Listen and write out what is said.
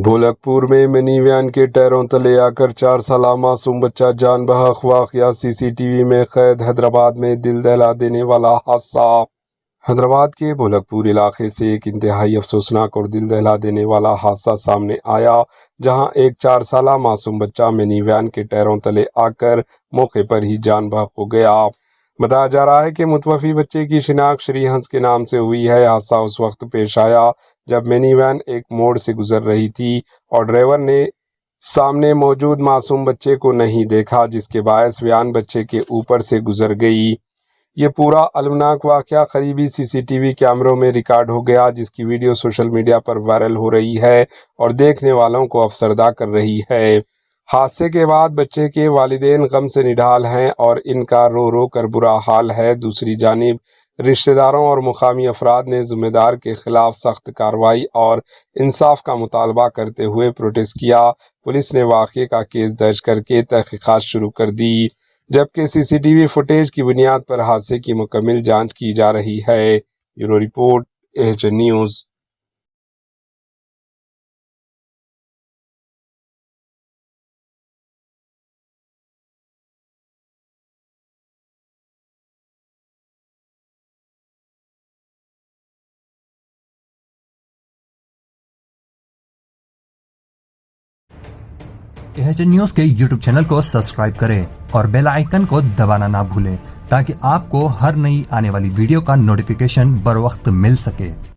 بھولکپور میں منی وین کے ٹائروں تلے آ کر 4 سالہ معصوم بچہ جان بحق، واقعہ CCTV میں قید۔ حیدرآباد میں دل دہلا دینے والا حادثہ۔ حیدرآباد کے بھولکپور علاقے سے ایک انتہائی افسوسناک اور دل دہلا دینے والا حادثہ سامنے آیا، جہاں ایک 4 سالہ معصوم بچہ منی وین کے ٹائروں تلے آ کر موقع پر ہی جان بحق ہو گیا۔ بتایا جا رہا ہے کہ متوفی بچے کی شناخت شری ہنس کے نام سے ہوئی ہے۔ حادثہ اس وقت پیش آیا جب منی وین ایک موڑ سے گزر رہی تھی اور ڈرائیور نے سامنے موجود معصوم بچے کو نہیں دیکھا، جس کے باعث وین بچے کے اوپر سے گزر گئی۔ یہ پورا المناک واقعہ قریبی CCTV کیمروں میں ریکارڈ ہو گیا، جس کی ویڈیو سوشل میڈیا پر وائرل ہو رہی ہے اور دیکھنے والوں کو افسردہ کر رہی ہے۔ حادثے کے بعد بچے کے والدین غم سے نڈھال ہیں اور ان کا رو رو کر برا حال ہے۔ دوسری جانب رشتہ داروں اور مقامی افراد نے ذمہ دار کے خلاف سخت کارروائی اور انصاف کا مطالبہ کرتے ہوئے پروٹیسٹ کیا۔ پولیس نے واقعے کا کیس درج کر کے تحقیقات شروع کر دی، جبکہ CCTV فوٹیج کی بنیاد پر حادثے کی مکمل جانچ کی جا رہی ہے۔ Bureau report, AHN news. AHN news کے YouTube چینل کو سبسکرائب کریں اور بیل آئیکن کو دبانا نہ بھولیں تاکہ آپ کو ہر نئی آنے والی ویڈیو کا نوٹیفیکیشن بر وقت مل سکے۔